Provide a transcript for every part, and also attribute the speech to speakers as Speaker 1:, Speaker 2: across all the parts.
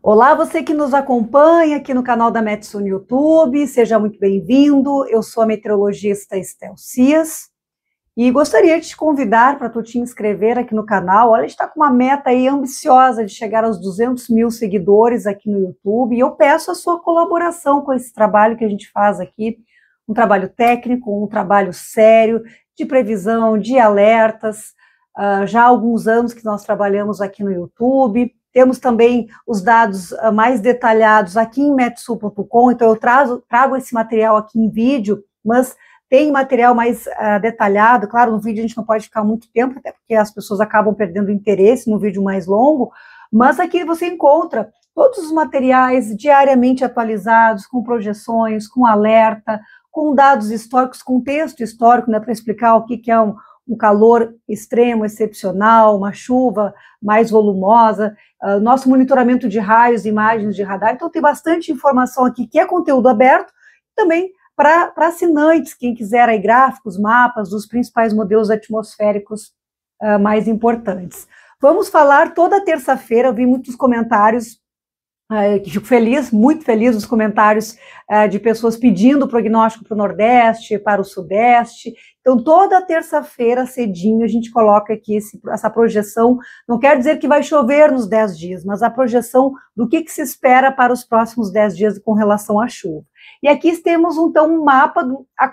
Speaker 1: Olá, você que nos acompanha aqui no canal da Metsu no YouTube, seja muito bem-vindo. Eu sou a meteorologista Estel Cias e gostaria de te convidar para tu te inscrever aqui no canal. Olha, a gente está com uma meta aí ambiciosa de chegar aos 200 mil seguidores aqui no YouTube e eu peço a sua colaboração com esse trabalho que a gente faz aqui, um trabalho técnico, um trabalho sério, de previsão, de alertas. Já há alguns anos que nós trabalhamos aqui no YouTube. Temos também os dados mais detalhados aqui em metsu.com, então eu trago esse material aqui em vídeo, mas tem material mais detalhado. Claro, no vídeo a gente não pode ficar muito tempo, até porque as pessoas acabam perdendo interesse no vídeo mais longo, mas aqui você encontra todos os materiais diariamente atualizados, com projeções, com alerta, com dados históricos, com texto histórico, né, para explicar o que é um calor extremo, excepcional, uma chuva mais volumosa, nosso monitoramento de raios, imagens de radar. Então tem bastante informação aqui que é conteúdo aberto, também para assinantes, quem quiser aí gráficos, mapas dos principais modelos atmosféricos mais importantes. Vamos falar toda terça-feira, eu vi muitos comentários, fico feliz, muito feliz dos comentários de pessoas pedindo prognóstico para o Nordeste, para o Sudeste. Então, toda terça-feira, cedinho, a gente coloca aqui essa projeção. Não quer dizer que vai chover nos 10 dias, mas a projeção do que se espera para os próximos 10 dias com relação à chuva. E aqui temos, então, um mapa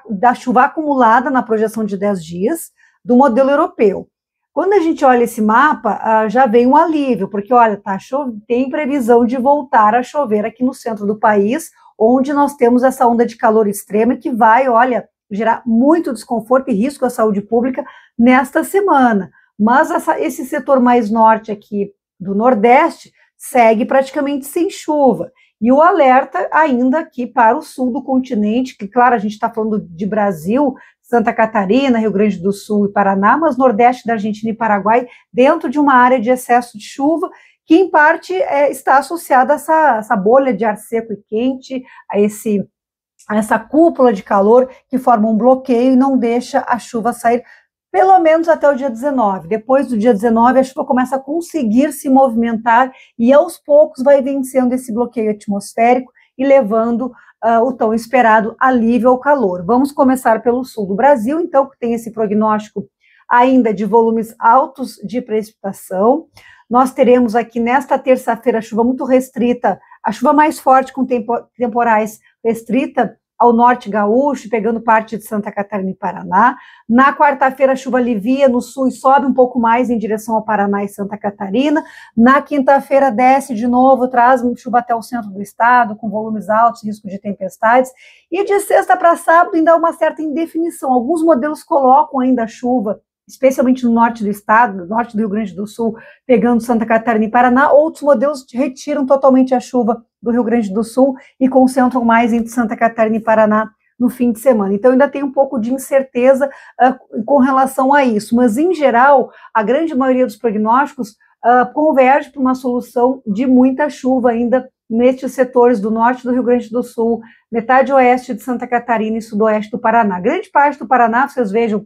Speaker 1: da chuva acumulada na projeção de 10 dias do modelo europeu. Quando a gente olha esse mapa, já vem um alívio, porque, olha, tem previsão de voltar a chover aqui no centro do país, onde nós temos essa onda de calor extrema que vai, olha, gerar muito desconforto e risco à saúde pública nesta semana. Mas esse setor mais norte aqui do Nordeste segue praticamente sem chuva. E o alerta ainda aqui para o sul do continente, que, claro, a gente está falando de Brasil, Santa Catarina, Rio Grande do Sul e Paraná, mas Nordeste da Argentina e Paraguai, dentro de uma área de excesso de chuva, que em parte está associada a essa bolha de ar seco e quente, a essa cúpula de calor que forma um bloqueio e não deixa a chuva sair, pelo menos até o dia 19. Depois do dia 19, a chuva começa a conseguir se movimentar e aos poucos vai vencendo esse bloqueio atmosférico e levando o tão esperado alívio ao calor. Vamos começar pelo sul do Brasil, então, que tem esse prognóstico ainda de volumes altos de precipitação. Nós teremos aqui nesta terça-feira chuva muito restrita, a chuva mais forte com temporais restrita ao norte gaúcho, pegando parte de Santa Catarina e Paraná. Na quarta-feira, a chuva alivia no sul e sobe um pouco mais em direção ao Paraná e Santa Catarina. Na quinta-feira, desce de novo, traz chuva até o centro do estado, com volumes altos, risco de tempestades. E de sexta para sábado, ainda há uma certa indefinição. Alguns modelos colocam ainda a chuva, especialmente no norte do estado, no norte do Rio Grande do Sul, pegando Santa Catarina e Paraná. Outros modelos retiram totalmente a chuva do Rio Grande do Sul e concentram mais entre Santa Catarina e Paraná no fim de semana. Então, ainda tem um pouco de incerteza com relação a isso, mas, em geral, a grande maioria dos prognósticos converge para uma solução de muita chuva ainda nestes setores do norte do Rio Grande do Sul, metade oeste de Santa Catarina e sudoeste do Paraná. Grande parte do Paraná, vocês vejam,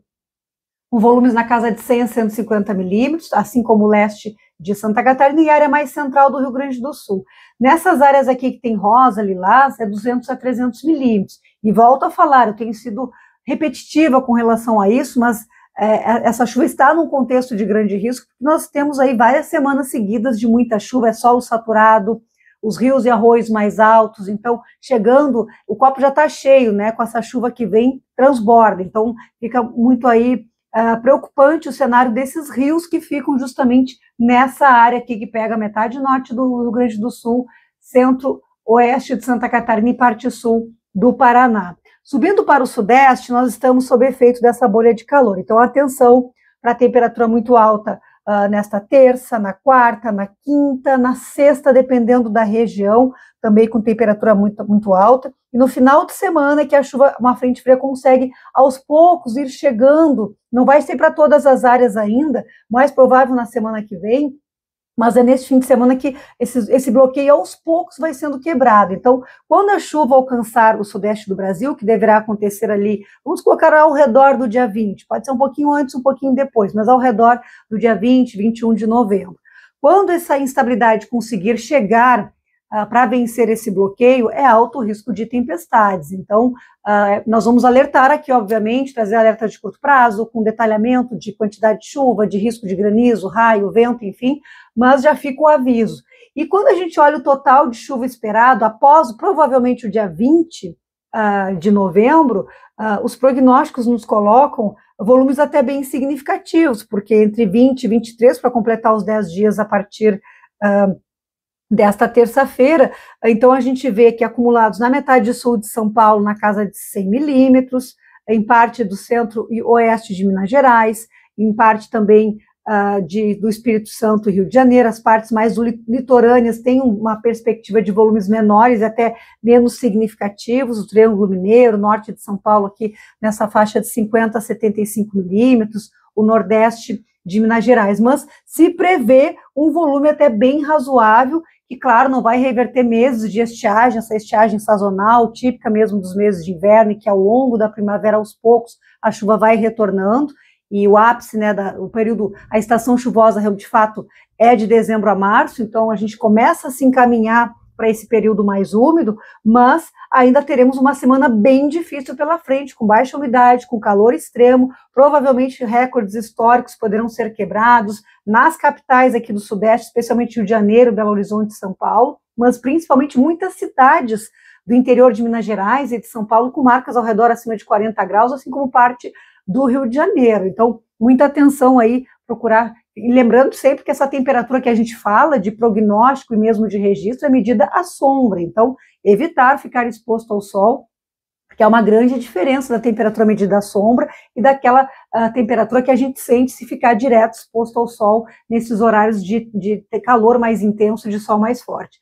Speaker 1: com volumes na casa de 100 a 150 milímetros, assim como o leste de Santa Catarina e a área mais central do Rio Grande do Sul. Nessas áreas aqui que tem rosa, lilás, é 200 a 300 milímetros. E volto a falar, eu tenho sido repetitiva com relação a isso, mas essa chuva está num contexto de grande risco, porque nós temos aí várias semanas seguidas de muita chuva, é solo saturado, os rios e arroios mais altos, então chegando, o copo já está cheio, né, com essa chuva que vem, transborda, então fica muito aí preocupante o cenário desses rios que ficam justamente nessa área aqui que pega metade norte do Rio Grande do Sul, centro-oeste de Santa Catarina e parte sul do Paraná. Subindo para o sudeste, nós estamos sob efeito dessa bolha de calor, então atenção para a temperatura muito alta nesta terça, na quarta, na quinta, na sexta, dependendo da região, também com temperatura muito alta, e no final de semana que a chuva, uma frente fria consegue aos poucos ir chegando, não vai ser para todas as áreas ainda, mais provável na semana que vem, mas é nesse fim de semana que esse bloqueio aos poucos vai sendo quebrado. Então, quando a chuva alcançar o sudeste do Brasil, que deverá acontecer ali, vamos colocar ao redor do dia 20, pode ser um pouquinho antes, um pouquinho depois, mas ao redor do dia 20, 21 de novembro. Quando essa instabilidade conseguir chegar para vencer esse bloqueio é alto risco de tempestades. Então, nós vamos alertar aqui, obviamente, trazer alerta de curto prazo, com detalhamento de quantidade de chuva, de risco de granizo, raio, vento, enfim, mas já fica o aviso. E quando a gente olha o total de chuva esperado, após provavelmente o dia 20 de novembro, os prognósticos nos colocam volumes até bem significativos, porque entre 20 e 23, para completar os 10 dias a partir desta terça-feira, então a gente vê que acumulados na metade sul de São Paulo, na casa de 100 milímetros, em parte do centro e oeste de Minas Gerais, em parte também do Espírito Santo e Rio de Janeiro, as partes mais litorâneas têm uma perspectiva de volumes menores, até menos significativos, o Triângulo Mineiro, norte de São Paulo, aqui nessa faixa de 50 a 75 milímetros, o nordeste de Minas Gerais, mas se prevê um volume até bem razoável, que, claro, não vai reverter meses de estiagem, essa estiagem sazonal, típica mesmo dos meses de inverno, e que ao longo da primavera, aos poucos, a chuva vai retornando, e o ápice, né, o período, a estação chuvosa, de fato, é de dezembro a março, então a gente começa a se encaminhar para esse período mais úmido, mas ainda teremos uma semana bem difícil pela frente, com baixa umidade, com calor extremo, provavelmente recordes históricos poderão ser quebrados nas capitais aqui do Sudeste, especialmente Rio de Janeiro, Belo Horizonte e São Paulo, mas principalmente muitas cidades do interior de Minas Gerais e de São Paulo com marcas ao redor acima de 40 graus, assim como parte do Rio de Janeiro. Então, muita atenção aí, procurar, e lembrando sempre que essa temperatura que a gente fala, de prognóstico e mesmo de registro, é medida à sombra, então evitar ficar exposto ao sol, porque há uma grande diferença da temperatura medida à sombra e daquela temperatura que a gente sente se ficar direto exposto ao sol nesses horários de ter calor mais intenso, de sol mais forte.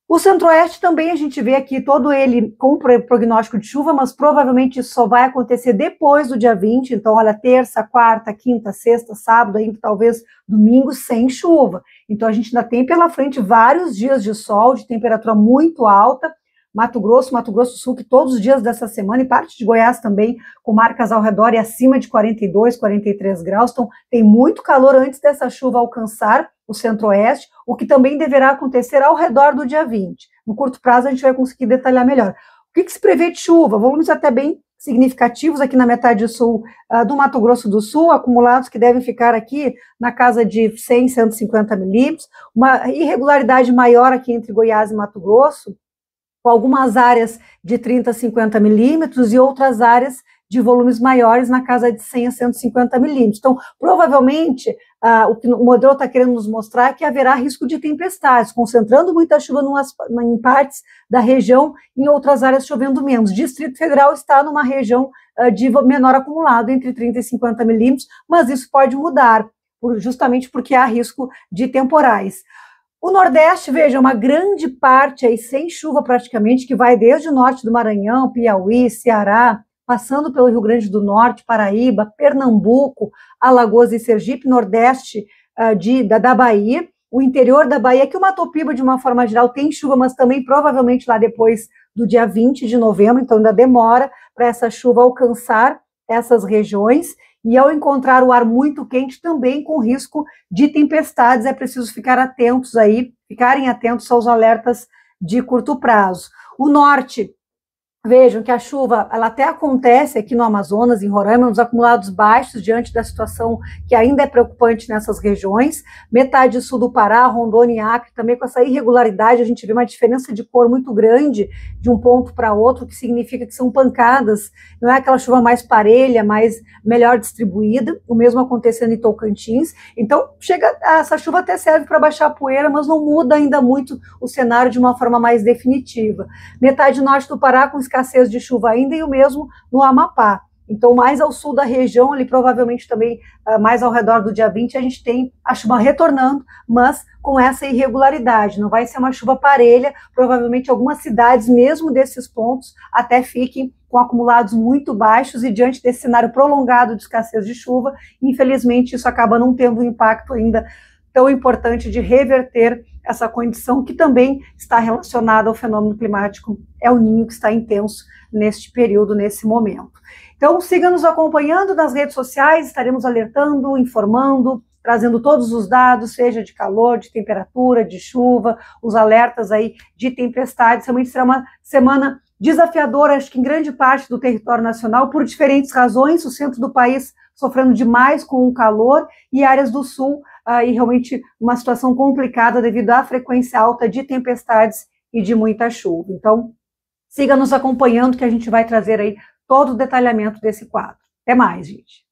Speaker 1: O Centro-Oeste também a gente vê aqui todo ele com prognóstico de chuva, mas provavelmente isso só vai acontecer depois do dia 20, então olha, terça, quarta, quinta, sexta, sábado, ainda talvez domingo sem chuva. Então a gente ainda tem pela frente vários dias de sol, de temperatura muito alta, Mato Grosso do Sul, que todos os dias dessa semana, e parte de Goiás também, com marcas ao redor e acima de 42, 43 graus, então tem muito calor antes dessa chuva alcançar o Centro-Oeste, o que também deverá acontecer ao redor do dia 20. No curto prazo a gente vai conseguir detalhar melhor. O que se prevê de chuva? Volumes até bem significativos aqui na metade sul do Mato Grosso do Sul, acumulados que devem ficar aqui na casa de 100, 150 milímetros, uma irregularidade maior aqui entre Goiás e Mato Grosso, com algumas áreas de 30 a 50 milímetros e outras áreas de volumes maiores na casa de 100 a 150 milímetros. Então, provavelmente, o que o modelo está querendo nos mostrar é que haverá risco de tempestades, concentrando muita chuva em partes da região, em outras áreas chovendo menos. Distrito Federal está numa região de menor acumulado, entre 30 e 50 milímetros, mas isso pode mudar, justamente porque há risco de temporais. O Nordeste, veja, uma grande parte aí sem chuva praticamente, que vai desde o norte do Maranhão, Piauí, Ceará, passando pelo Rio Grande do Norte, Paraíba, Pernambuco, Alagoas e Sergipe, Nordeste da Bahia, o interior da Bahia, que o Mato Piba, de uma forma geral, tem chuva, mas também provavelmente lá depois do dia 20 de novembro, então ainda demora para essa chuva alcançar essas regiões, e ao encontrar o ar muito quente, também com risco de tempestades, é preciso ficar atentos aí, ficarem atentos aos alertas de curto prazo. O norte, vejam que a chuva, ela até acontece aqui no Amazonas, em Roraima, nos acumulados baixos, diante da situação que ainda é preocupante nessas regiões. Metade sul do Pará, Rondônia e Acre, também com essa irregularidade, a gente vê uma diferença de cor muito grande de um ponto para outro, que significa que são pancadas, não é aquela chuva mais parelha, mais melhor distribuída, o mesmo acontecendo em Tocantins. Então, essa chuva até serve para baixar a poeira, mas não muda ainda muito o cenário de uma forma mais definitiva. Metade norte do Pará com escassez de chuva ainda, e o mesmo no Amapá. Então, mais ao sul da região, ali provavelmente também mais ao redor do dia 20, a gente tem a chuva retornando, mas com essa irregularidade. Não vai ser uma chuva parelha, provavelmente algumas cidades, mesmo desses pontos, até fiquem com acumulados muito baixos, e diante desse cenário prolongado de escassez de chuva, infelizmente isso acaba não tendo um impacto ainda tão importante de reverter essa condição que também está relacionada ao fenômeno climático El Niño, que está intenso neste período, nesse momento. Então, siga nos acompanhando nas redes sociais, estaremos alertando, informando trazendo todos os dados, seja de calor, de temperatura, de chuva, os alertas aí de tempestades. Realmente será uma semana desafiadora, acho que em grande parte do território nacional, por diferentes razões. O centro do país sofrendo demais com o calor e áreas do sul, aí realmente uma situação complicada devido à frequência alta de tempestades e de muita chuva. Então, siga nos acompanhando que a gente vai trazer aí todo o detalhamento desse quadro. Até mais, gente.